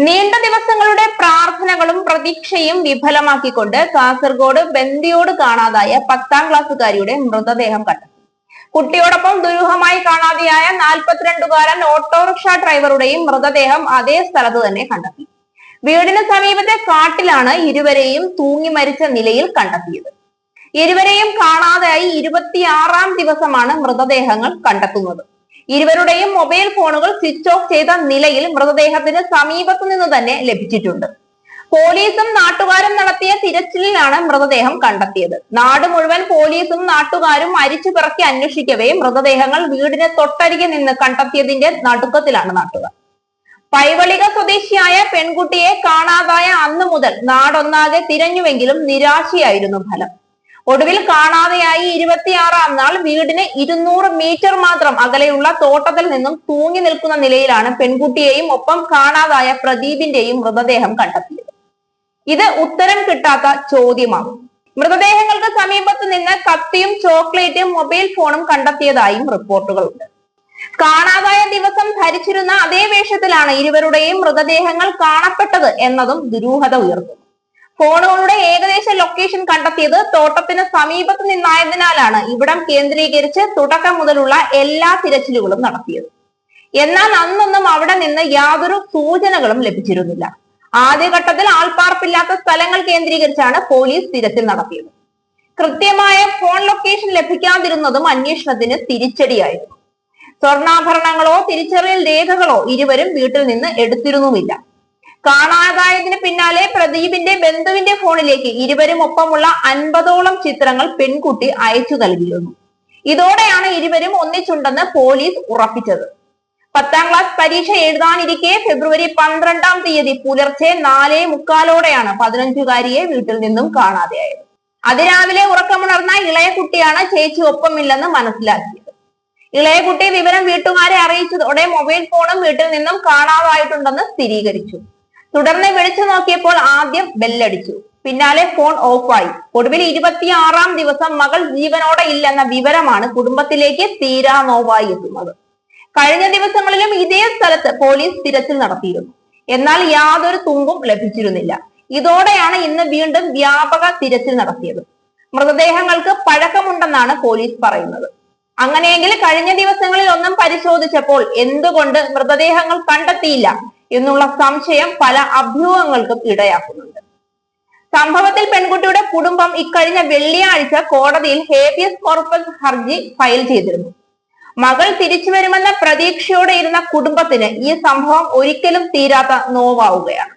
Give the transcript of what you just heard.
നീണ്ട ദിവസങ്ങളുടെ പ്രാർത്ഥനകളും പ്രതീക്ഷയും വിഫലമാക്കിക്കൊണ്ട് കാസർഗോഡ് ബന്ദിയോട് കാണാതായ 10ാം ക്ലാസ്സുകാരിയുടെ മൃതദേഹം കണ്ടെത്തി. കുട്ടിയോടൊപ്പം ദുരൂഹമായി കാണാതെയായ 42കാരൻ ഓട്ടോറിക്ഷ ഡ്രൈവറുടെയും മൃതദേഹം അതേ സ്ഥലത്ത് തന്നെ കണ്ടെത്തി. വീടിന് സമീപത്തെ കാട്ടിലാണ് ഇരുവരെയും തൂങ്ങി മരിച്ച നിലയിൽ കണ്ടെത്തിയത്. ഇരുവരെയും കാണാതായി 26ാം ദിവസമാണ് മൃതദേഹങ്ങൾ കണ്ടെത്തുന്നത്. ഇരുവരുടെയും മൊബൈൽ ഫോണുകൾ സ്വിച്ച് ഓഫ് ചെയ്ത നിലയിൽ മൃതദേഹത്തിന് സമീപത്തു നിന്ന് തന്നെ ലഭിച്ചിട്ടുണ്ട്. പോലീസും നാട്ടുകാരും നടത്തിയ തിരച്ചിലിലാണ് മൃതദേഹം കണ്ടെത്തിയത്. നാട് മുഴുവൻ പോലീസും നാട്ടുകാരും അരിച്ചു പിറക്കി അന്വേഷിക്കവേ മൃതദേഹങ്ങൾ വീടിന് തൊട്ടരികെ നിന്ന് കണ്ടെത്തിയതിന്റെ നടുക്കത്തിലാണ് നാട്ടുകാർ. പൈവളിക സ്വദേശിയായ പെൺകുട്ടിയെ കാണാതായ അന്നു മുതൽ നാടൊന്നാകെ തിരഞ്ഞുവെങ്കിലും നിരാശയായിരുന്നു ഫലം. ഒടുവിൽ കാണാതെയായി 26ാം നാൾ വീടിന് 200 മീറ്റർ മാത്രം അകലെയുള്ള തോട്ടത്തിൽ നിന്നും തൂങ്ങി നിൽക്കുന്ന നിലയിലാണ് പെൺകുട്ടിയെയും ഒപ്പം കാണാതായ പ്രദീപിന്റെയും മൃതദേഹം കണ്ടെത്തിയത്. ഇത് ഉത്തരം കിട്ടാത്ത ചോദ്യമാകും. മൃതദേഹങ്ങൾക്ക് സമീപത്ത് നിന്ന് കത്തിയും ചോക്ലേറ്റും മൊബൈൽ ഫോണും കണ്ടെത്തിയതായും റിപ്പോർട്ടുകളുണ്ട്. കാണാതായ ദിവസം ധരിച്ചിരുന്ന അതേ വേഷത്തിലാണ് ഇരുവരുടെയും മൃതദേഹങ്ങൾ കാണപ്പെട്ടത് എന്നതും ദുരൂഹത ഉയർത്തുന്നു. ഫോണുകളുടെ ഏകദേശ ലൊക്കേഷൻ കണ്ടെത്തിയത് തോട്ടത്തിന് സമീപത്ത് നിന്നായതിനാലാണ് ഇവിടം കേന്ദ്രീകരിച്ച് തുടക്കം മുതലുള്ള എല്ലാ തിരച്ചിലുകളും നടത്തിയത്. എന്നാൽ അന്നൊന്നും അവിടെ നിന്ന് യാതൊരു സൂചനകളും ലഭിച്ചിരുന്നില്ല. ആദ്യഘട്ടത്തിൽ ആൾപ്പാർപ്പില്ലാത്ത സ്ഥലങ്ങൾ കേന്ദ്രീകരിച്ചാണ് പോലീസ് തിരച്ചിൽ നടത്തിയത്. കൃത്യമായ ഫോൺ ലൊക്കേഷൻ ലഭിക്കാതിരുന്നതും അന്വേഷണത്തിന് തിരിച്ചടിയായിരുന്നു. സ്വർണ്ണാഭരണങ്ങളോ തിരിച്ചറിയൽ രേഖകളോ ഇരുവരും വീട്ടിൽ നിന്ന് എടുത്തിരുന്നുമില്ല. കാണാതായതിന് പിന്നാലെ പ്രദീപിന്റെ ബന്ധുവിന്റെ ഫോണിലേക്ക് ഇരുവരും ഒപ്പമുള്ള 50ഓളം ചിത്രങ്ങൾ പെൺകുട്ടി അയച്ചു നൽകിയിരുന്നു. ഇതോടെയാണ് ഇരുവരും ഒന്നിച്ചുണ്ടെന്ന് പോലീസ് ഉറപ്പിച്ചത്. 10ാം ക്ലാസ് പരീക്ഷ എഴുതാനിരിക്കെ ഫെബ്രുവരി 12ാം തീയതി പുലർച്ചെ 4:45ഓടെയാണ് 15കാരിയെ വീട്ടിൽ നിന്നും കാണാതെയായത്. അതിരാവിലെ ഉറക്കമുണർന്ന ഇളയ കുട്ടിയാണ് ചേച്ചി ഒപ്പമില്ലെന്ന് മനസ്സിലാക്കിയത്. ഇളയ കുട്ടി വിവരം വീട്ടുകാരെ അറിയിച്ചതോടെ മൊബൈൽ ഫോണും വീട്ടിൽ നിന്നും കാണാതായിട്ടുണ്ടെന്ന് സ്ഥിരീകരിച്ചു. തുടർന്ന് വിളിച്ചു നോക്കിയപ്പോൾ ആദ്യം ബെല്ലടിച്ചു, പിന്നാലെ ഫോൺ ഓഫായി. ഒടുവിൽ 26ാം ദിവസം മകൾ ജീവനോടെ ഇല്ലെന്ന വിവരമാണ് കുടുംബത്തിലേക്ക് തീരാ നോവായി എത്തുന്നത്. കഴിഞ്ഞ ദിവസങ്ങളിലും ഇതേ സ്ഥലത്ത് പോലീസ് തിരച്ചിൽ നടത്തിയിരുന്നു. എന്നാൽ യാതൊരു തുമ്പും ലഭിച്ചിരുന്നില്ല. ഇതോടെയാണ് ഇന്ന് വീണ്ടും വ്യാപക തിരച്ചിൽ നടത്തിയത്. മൃതദേഹങ്ങൾക്ക് പഴക്കമുണ്ടെന്നാണ് പോലീസ് പറയുന്നത്. അങ്ങനെയെങ്കിൽ കഴിഞ്ഞ ദിവസങ്ങളിൽ ഒന്നും പരിശോധിച്ചപ്പോൾ എന്തുകൊണ്ട് മൃതദേഹങ്ങൾ കണ്ടെത്തിയില്ല എന്നുള്ള സംശയം പല അഭ്യൂഹങ്ങൾക്കും ഇടയാക്കുന്നുണ്ട്. സംഭവത്തിൽ പെൺകുട്ടിയുടെ കുടുംബം ഇക്കഴിഞ്ഞ വെള്ളിയാഴ്ച കോടതിയിൽ ഹേബിയസ് കോർപ്പസ് ഹർജി ഫയൽ ചെയ്തിരുന്നു. മകൾ തിരിച്ചു വരുമെന്ന പ്രതീക്ഷയോടെ ഇരുന്ന കുടുംബത്തിന് ഈ സംഭവം ഒരിക്കലും തീരാത്ത നോവാവുകയാണ്.